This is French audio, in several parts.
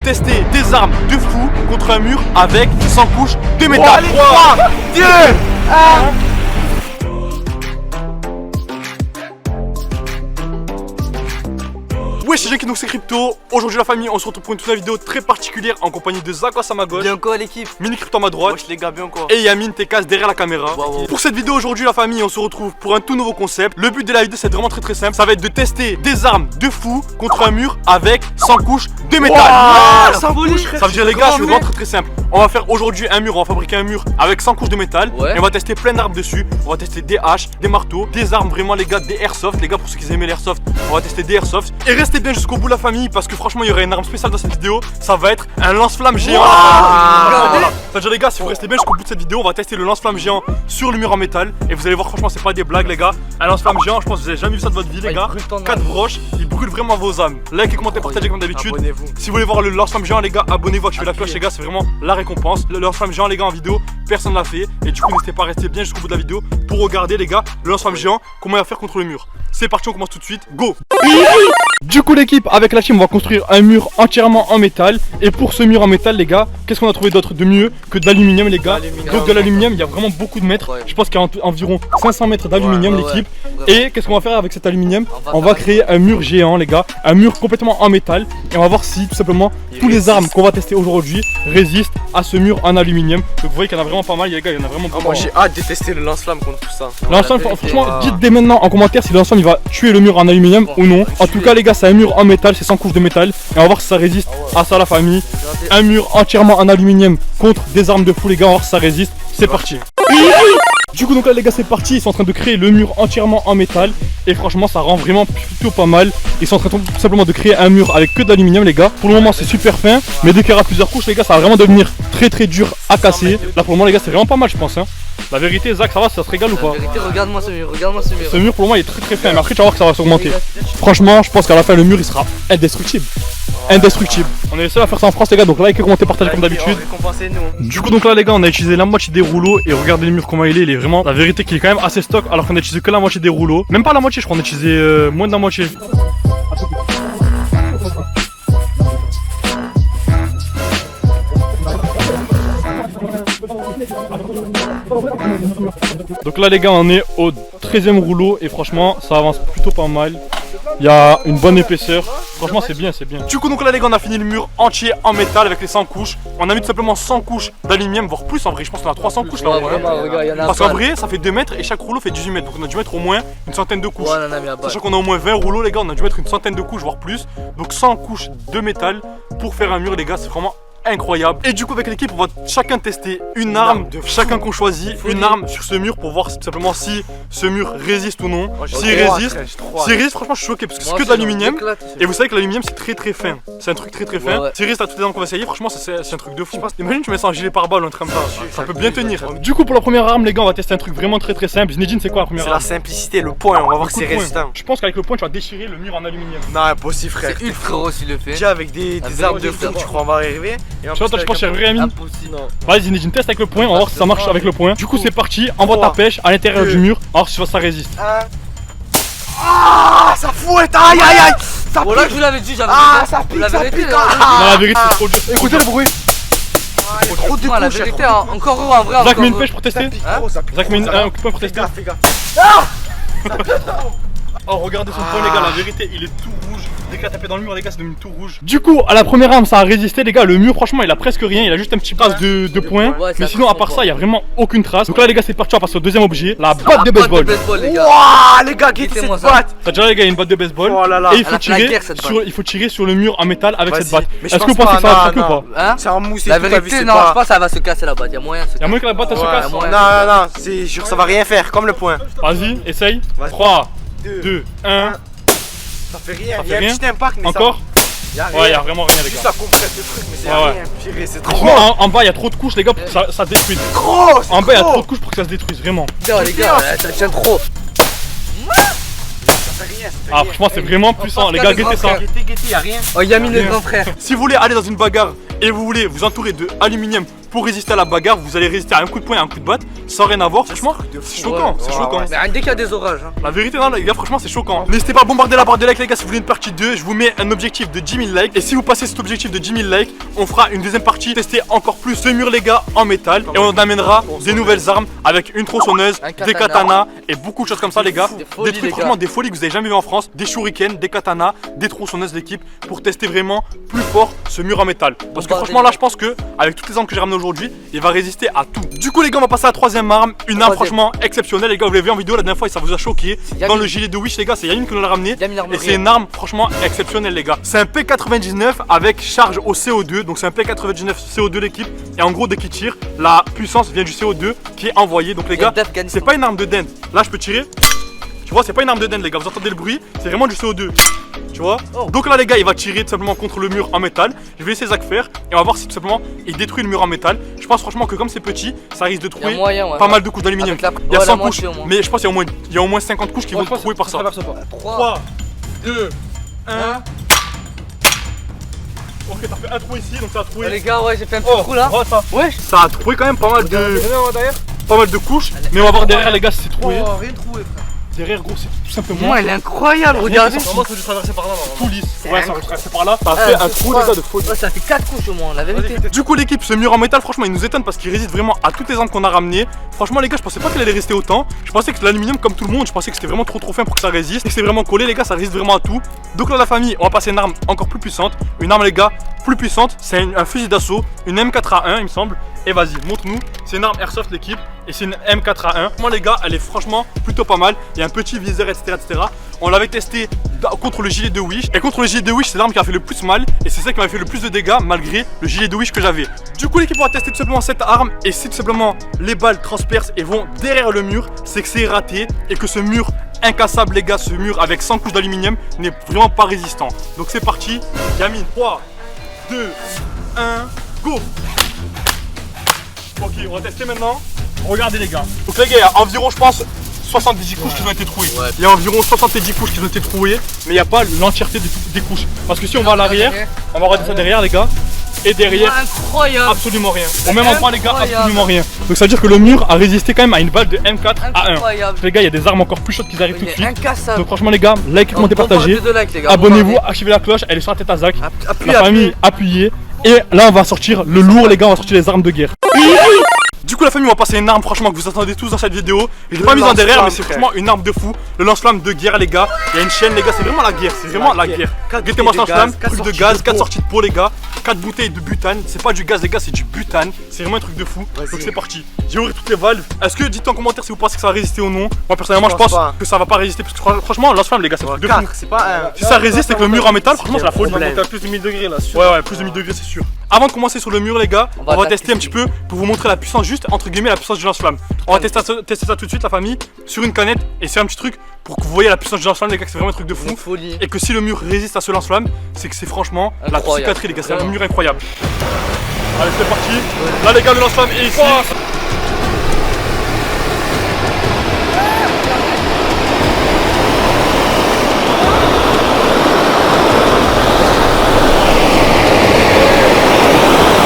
tester des armes de fou contre un mur avec 100 couches de métal. Oh, allez, 3, 2, 1. Wesh, c'est Jean, c'est Crypto. Aujourd'hui la famille, on se retrouve pour une nouvelle vidéo très particulière en compagnie de Zakos à ma gauche. Bien quoi l'équipe? Mini Crypto à ma droite. Wesh les gars, bien quoi? Et Yamine Tekas derrière la caméra. Wow. Pour cette vidéo aujourd'hui la famille, on se retrouve pour un tout nouveau concept. Le but de la vidéo c'est vraiment très simple. Ça va être de tester des armes de fou contre un mur avec 100 couches de métal. Wow, ça veut dire les gars, c'est vraiment très simple. On va faire aujourd'hui un mur, on va fabriquer un mur avec 100 couches de métal. Ouais. Et on va tester plein d'armes dessus. On va tester des haches, des marteaux, des armes vraiment les gars, des airsoft. Les gars, pour ceux qui aimaient l'airsoft, on va tester des airsoft. Et restez bien jusqu'au bout la famille parce que franchement il y aura une arme spéciale dans cette vidéo. Ça va être un lance-flamme géant. Ça veut dire les gars, si vous restez bien jusqu'au bout de cette vidéo, on va tester le lance-flamme géant sur le mur en métal. Et vous allez voir franchement c'est pas des blagues les gars. Un lance-flamme géant, je pense que vous avez jamais vu ça de votre vie les gars. 4 broches, il brûle vraiment vos âmes. Like et commentez, partagez comme d'habitude. Si vous voulez voir le lance-flamme géant les gars, abonnez-vous, activez la cloche les gars, c'est vraiment la récompense. Le lance-flamme géant les gars en vidéo, personne l'a fait. Et du coup n'hésitez pas à rester bien jusqu'au bout de la vidéo pour regarder les gars le lance-flamme géant, comment il va faire contre le mur. C'est parti, on commence tout de suite, go. Du coup l'équipe, avec la team on va construire un mur entièrement en métal. Et pour ce mur en métal les gars, qu'est-ce qu'on a trouvé d'autre de mieux que de l'aluminium les gars. Donc de l'aluminium, il y a vraiment beaucoup de mètres. Je pense qu'il y a environ 500 mètres d'aluminium l'équipe. Et qu'est-ce qu'on va faire avec cet aluminium? On va créer un mur géant les gars, un mur complètement en métal. Et on va voir si tout simplement tous les armes qu'on va tester aujourd'hui résistent à ce mur en aluminium. Donc vous voyez qu'il y en a vraiment pas mal les gars, il y en a vraiment beaucoup. Moi j'ai hâte de tester le lance-flamme contre tout ça. Lance-flamme, franchement dites dès maintenant en commentaire si le lance-flamme il va tuer le mur en aluminium ou non. En tout cas les gars, c'est un mur en métal, c'est 100 couches de métal. Et on va voir si ça résiste à ça la famille. Un mur entièrement en aluminium contre des armes de fou les gars, on va voir si ça résiste. C'est parti. Du coup donc là les gars c'est parti, ils sont en train de créer le mur entièrement en métal. Et franchement ça rend vraiment plutôt pas mal. Ils sont en train tout simplement de créer un mur avec que d'aluminium les gars. Pour le moment c'est super fin, mais dès qu'il y aura plusieurs couches les gars ça va vraiment devenir très dur à casser. Là pour le moment les gars c'est vraiment pas mal je pense hein. La vérité Zach ça va, ça se régale ou pas? La vérité, regarde-moi ce mur, regarde-moi ce mur. Ce mur pour le moment il est très fin, mais après tu vas voir que ça va s'augmenter. Franchement je pense qu'à la fin le mur il sera indestructible. Indestructible. On est les seuls à faire ça en France les gars, donc like et commentez, partagez comme d'habitude. Du coup donc là les gars on a utilisé la moitié des rouleaux et regardez le mur comment il est vraiment, la vérité qu'il est quand même assez stock alors qu'on a utilisé que la moitié des rouleaux. Même pas la moitié je crois, on a utilisé moins de la moitié. Donc là les gars on est au 13e rouleau et franchement ça avance plutôt pas mal. Il y a une bonne épaisseur, franchement c'est bien, c'est bien. Du coup donc là les gars on a fini le mur entier en métal avec les 100 couches. On a mis tout simplement 100 couches d'aluminium, voire plus en vrai, je pense qu'on a 300 couches là. Parce qu'en vrai ça fait 2 mètres et chaque rouleau fait 18 mètres. Donc on a dû mettre au moins une centaine de couches. Sachant qu'on a au moins 20 rouleaux les gars, on a dû mettre une centaine de couches voire plus. Donc 100 couches de métal pour faire un mur les gars, c'est vraiment incroyable. Et du coup avec l'équipe on va chacun tester une arme, chacun qu'on choisit une arme sur ce mur pour voir tout simplement si ce mur résiste ou non. S'il résiste, franchement je suis choqué parce que c'est que de l'aluminium. Et vous savez que l'aluminium c'est très fin. C'est un truc très fin. S'il résiste à toutes les armes qu'on va essayer, franchement c'est un truc de fou. Imagine tu mets ça en gilet pare-balles en train de ça peut bien tenir. Du coup pour la première arme les gars on va tester un truc vraiment très simple. Zinedine c'est quoi la première arme? C'est la simplicité, le point, on va voir que c'est résistant. Je pense qu'avec le point tu vas déchirer le mur en aluminium. Non impossible frère. C'est ultra gros s'il le fait. Déjà avec des armes de fou tu crois on va arriver. Tu vois toi tu penses qu'il y a rien. Vas-y Zinedine teste avec le point, on va voir si ça marche avec le point. Du coup c'est parti, envoie ta pêche à l'intérieur du mur, on va voir si ça résiste. Ah ça fouette, aïe ça pique. Voilà je vous l'avais dit, j'avais dit ça pique, ça pique. Non la vérité c'est trop dur. Écoutez le bruit. Trop de coups, la vérité encore heureux en vrai. Zach met une pêche pour tester. Zach met un point pour tester. Fais gaffe. Oh regardez son point les gars, la vérité il est tout rouge. Dès qu'il a tapé dans le mur les gars c'est devenu tout rouge. Du coup à la première arme ça a résisté les gars, le mur franchement il a presque rien, il a juste un petit trace de points. Mais sinon à part ça il y a vraiment aucune trace. Donc là les gars c'est parti, on passe au deuxième objet, la batte de baseball. Wouah les gars, guettez cette batte. T'as déjà les gars une batte de baseball. Et il faut tirer sur le mur en métal avec cette batte. Est-ce que vous pensez que ça va craquer ou pas? C'est en mousse et la tout. vérité non je pense que ça va se casser la batte, y'a moyen. Y'a moyen que la batte elle se casse. Non c'est sûr ça va rien faire comme le point. Vas-y essaye. 3, 2, 1. Ça fait rien, il y a un petit impact mais encore. Ouais, y'a vraiment rien les gars. Juste ça compresse le truc mais c'est rien, purée, c'est trop. En bas y'a trop de couches les gars pour que ça se détruise. En bas y'a trop de couches pour que ça se détruise vraiment. Putain les gars, ça tient trop. Ah franchement c'est vraiment puissant les gars, guettez ça. Guettez, y'a rien. Oh Yamine le grand frère. Si vous voulez aller dans une bagarre et vous voulez vous entourer de aluminium pour résister à la bagarre, vous allez résister à un coup de poing et à un coup de batte sans rien avoir. Franchement, c'est choquant, c'est choquant. Mais dès qu'il y a des orages. Hein. La vérité, non, les gars, franchement, c'est choquant. N'hésitez pas à bombarder la barre de likes, les gars, si vous voulez une partie 2. Je vous mets un objectif de 10 000 likes. Et si vous passez cet objectif de 10 000 likes, on fera une deuxième partie, tester encore plus ce mur, les gars, en métal. Et on amènera des nouvelles armes avec une tronçonneuse, des katanas et beaucoup de choses comme ça, les gars. Des trucs, franchement, des folies que vous avez jamais vu en France. Des shurikens, des katanas, des tronçonneuses d'équipe pour tester vraiment plus fort ce mur en métal. Parce que franchement, là, je pense que avec toutes les armes que j'ai ramenées aujourd'hui, il va résister à tout. Du coup, les gars, on va passer à la troisième arme. Une arme franchement exceptionnelle, les gars. Vous l'avez vu en vidéo la dernière fois et ça vous a choqué. Dans le gilet de Wish, les gars, c'est Yamin qui nous l'a ramené. Et c'est une arme franchement exceptionnelle, les gars. C'est un P99 avec charge au CO2. Donc c'est un P99 CO2 l'équipe. Et en gros, dès qu'il tire, la puissance vient du CO2 qui est envoyé. Donc les gars, c'est pas une arme de dent. Là, je peux tirer. Tu vois, c'est pas une arme de dent, les gars. Vous entendez le bruit? C'est vraiment du CO2. Tu vois? Donc là, les gars, il va tirer tout simplement contre le mur en métal. Je vais laisser Zach faire et on va voir si tout simplement il détruit le mur en métal. Je pense franchement que comme c'est petit, ça risque de trouver pas mal de couches d'aluminium. Il y a 100 couches, mais je pense qu'il y a au moins 50 couches qui vont trouver par ça. 3, 2, 1. Ok, t'as fait un trou ici, donc ça a trouvé. Les gars, ouais, j'ai fait un petit trou là. Ouais, ça a trouvé quand même pas mal de couches. Mais on va voir derrière, les gars, si c'est trouvé. Rien trouvé, frère. Derrière, gros, c'est tout simplement. Elle est incroyable, regardez. Normalement, faut traverser par là. Tout lisse. Ouais, ça va traverser par là. Ça a fait un trou, les gars, de folie. Ça fait 4 couches au moins, la vérité. Du coup, l'équipe, ce mur en métal, franchement, il nous étonne parce qu'il résiste vraiment à toutes les armes qu'on a ramenées. Franchement, les gars, je pensais pas qu'il allait rester autant. Je pensais que l'aluminium, comme tout le monde, je pensais que c'était vraiment trop fin pour que ça résiste. Et que c'est vraiment collé, les gars, ça résiste vraiment à tout. Donc là, la famille, on va passer une arme encore plus puissante. Une arme, les gars, plus puissante. C'est un fusil d'assaut, une M4A1, il me semble. Et vas-y, montre-nous. C'est une arme airsoft, l'équipe. Et c'est une M4A1. Moi, les gars, elle est franchement plutôt pas mal. Il y a un petit viseur, etc. On l'avait testé contre le gilet de Wish. Et contre le gilet de Wish, c'est l'arme qui a fait le plus mal. Et c'est ça qui m'a fait le plus de dégâts malgré le gilet de Wish que j'avais. Du coup, l'équipe va tester tout simplement cette arme. Et si tout simplement les balles transpercent et vont derrière le mur, c'est que c'est raté. Et que ce mur incassable, les gars, ce mur avec 100 couches d'aluminium n'est vraiment pas résistant. Donc c'est parti. Yamin, 3, 2, 1, go. Ok, on va tester maintenant. Regardez, les gars. Donc les gars, il y a environ, je pense, 70 couches qui ont été trouées. Il y a environ 70 couches qui ont été trouées, mais il n'y a pas l'entièreté des couches. Parce que si on va à l'arrière, on va regarder ça derrière, les gars. Et derrière, absolument rien. Au même endroit, les gars, absolument rien. Donc ça veut dire que le mur a résisté quand même à une balle de M4A1. Les gars, il y a des armes encore plus chaudes qui arrivent tout de suite. Donc franchement, les gars, likez, commentez, partagez. Abonnez-vous, activez la cloche, elle est sur la tête à Zach. La famille, appuyez. Et là, on va sortir le lourd, les gars, on va sortir les armes de guerre. Du coup, la famille, on va passer une arme, franchement, que vous attendez tous dans cette vidéo. Je l'ai pas mise en derrière, mais c'est franchement une arme de fou. Le lance-flamme de guerre, les gars. Il y a une chaîne, les gars, c'est vraiment la guerre. C'est vraiment la guerre. Guettez-moi ce lance-flamme, truc de gaz, 4 sorties de peau, les gars. 4 bouteilles de butane. C'est pas du gaz, les gars, c'est du butane. C'est vraiment un truc de fou. Donc, c'est parti. J'ai ouvert toutes les valves. Est-ce que dites en commentaire si vous pensez que ça va résister ou non? Moi, personnellement, je pense que ça va pas résister. Parce que franchement, lance-flamme, les gars, c'est un truc de fou. Si ça résiste, c'est que le mur en métal, franchement, c'est la folie. T'as plus de 1000 degrés là. Ouais, plus de 1000 degrés, c'est sûr. Avant de commencer sur le mur, les gars, on va tester un petit peu pour vous montrer la puissance, juste entre guillemets, la puissance du lance-flamme. On va tester ça tout de suite, la famille, sur une canette. Et c'est un petit truc pour que vous voyez la puissance du lance-flamme, les gars, que c'est vraiment un truc de fou. Et que si le mur résiste à ce lance-flamme, c'est que c'est franchement la psychiatrie, les gars, c'est un mur incroyable. Allez, c'est parti. Là, les gars, le lance-flamme est ici.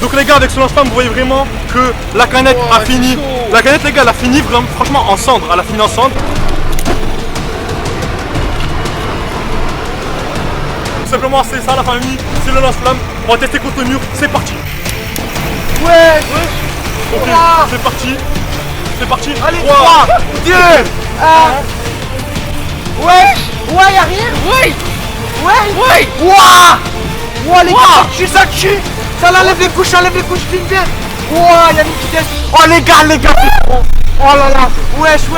Donc les gars, avec ce lance-flamme, vous voyez vraiment que la canette a fini. La canette, les gars, elle a fini vraiment, franchement en cendre. Elle a fini en cendre. Tout simplement, c'est ça la famille. C'est le lance-flamme. On va tester contre le mur. C'est parti. Ouais. Ok, c'est parti. C'est parti. Allez, 3, 2, 1. Ouais, y'a rien. Ouais. Ouah, les gars, ça tue. Ça enlève les couches, filme bien. Ouah, y'a une vitesse. Oh les gars, c'est trop. Oh là là. Wesh. Oh,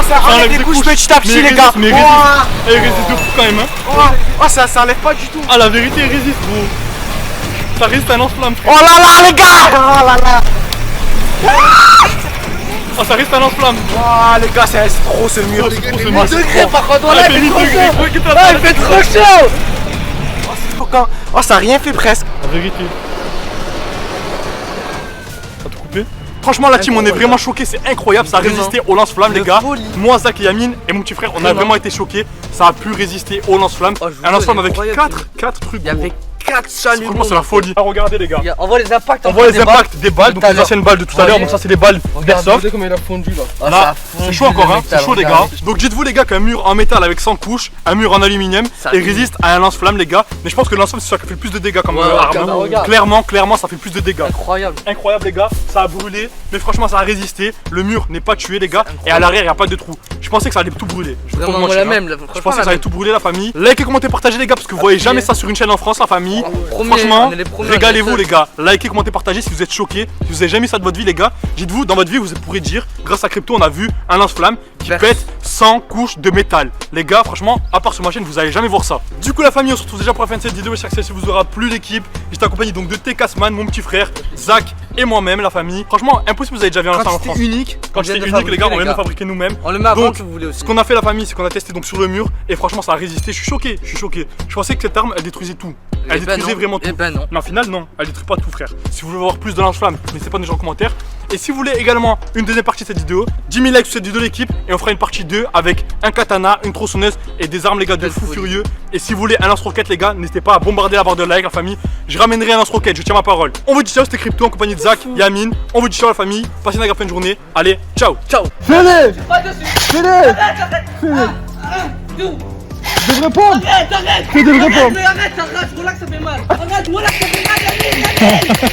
ça enlève les couches petit à petit, les gars. Mais il résiste de fou quand même. Oh, ça enlève pas du tout. Ah, la vérité, il résiste, gros. Ça résiste à un lance-flamme. Oh là là, les gars. Oh là là. Oh, ça reste un lance-flamme. Oh les gars, c'est trop ce mur. C'est trop ce mur. Degrés par contre, il fait trop chaud. Il fait trop chaud. Oh, ça a rien fait presque. La vérité. T'as tout coupé? Franchement, la team, on est vraiment choqués. C'est incroyable. Ça a résisté au lance-flamme, les gars. Moi, Zach et Yamin et mon petit frère, on a vraiment été choqués. Ça a pu résister au lance-flamme. Un lance-flamme avec 4 trucs. Il y avait 4 chalumeaux. Franchement, c'est la folie. Ah, regardez, les gars. On voit les impacts. On voit les impacts des balles, donc les anciennes balles de tout à l'heure. Donc, ça, c'est les balles d'airsoft. Regardez comme il a fondu là. Là, c'est chaud encore, hein. C'est chaud, les gars. Donc, dites-vous, les gars, qu'un mur en métal avec 100 couches, un mur en aluminium, et résiste à un lance-flamme, les gars. Mais je pense que le lance-flamme, c'est ça qui fait le plus de dégâts comme arme. Clairement, ça fait plus de dégâts. Incroyable. Incroyable, les gars. Ça a brûlé, mais franchement, ça a résisté. Le mur n'est pas tué, les gars. Et à l'arrière, il n'y a pas de trou. Je pensais que ça allait tout brûler. Vraiment, moi la même. Je pensais que ça allait tout brûler, la famille. Likez, commentez, partagez, les gars, parce que vous voyez jamais ça sur une chaîne en France, la famille. Franchement, régalez-vous, les gars. Likez, commentez, partagez si vous êtes choqués, si vous avez jamais vu ça de votre vie, les gars. Dites-vous, dans votre vie, vous pourrez dire, grâce à Crypto, on a vu un lance-flamme qui pète 100 couches de métal. Les gars, franchement, à part sur ma chaîne, vous allez jamais voir ça. Du coup, la famille, on se retrouve déjà pour la fin de cette vidéo. J'espère que celle-ci vous aura plu, l'équipe. J'étais accompagné donc de Tekasman, mon petit frère, Zach et moi-même, la famille. Franchement, impossible, vous avez déjà vu un lance-flamme en France. Unique. Quand c'était unique, les gars, on vient de le fabriquer nous-mêmes. On le met avant Donc, que vous voulez aussi. ce qu'on a fait, la famille, c'est qu'on a testé donc sur le mur et franchement, ça a résisté. Je suis choqué. Je pensais que cette arme, elle détruisait tout. Elle détruisait vraiment tout. non. Mais au final, non, elle détruit pas tout, frère. Si vous voulez voir plus de lance-flammes, n'hésitez pas à nous dire en commentaire. Et si vous voulez également une deuxième partie de cette vidéo, 10 000 likes sur cette vidéo, l'équipe, et on fera une partie 2 avec un katana, une tronçonneuse et des armes, les gars, de fou furieux. Et si vous voulez un lance-roquette, les gars, n'hésitez pas à bombarder la barre de like, la famille. Je ramènerai un lance-roquette, je tiens ma parole. On vous dit ciao, c'était Crypto en compagnie de Zach, Yamine. On vous dit ciao, la famille. Passez une agréable fin de journée. Allez, ciao. Ciao. Fais-le. Devrais prendre. Arrête, arrête. Fais de vrai pommes. Arrête, relax, ça fait mal. Arrête, voilà, ça fait mal.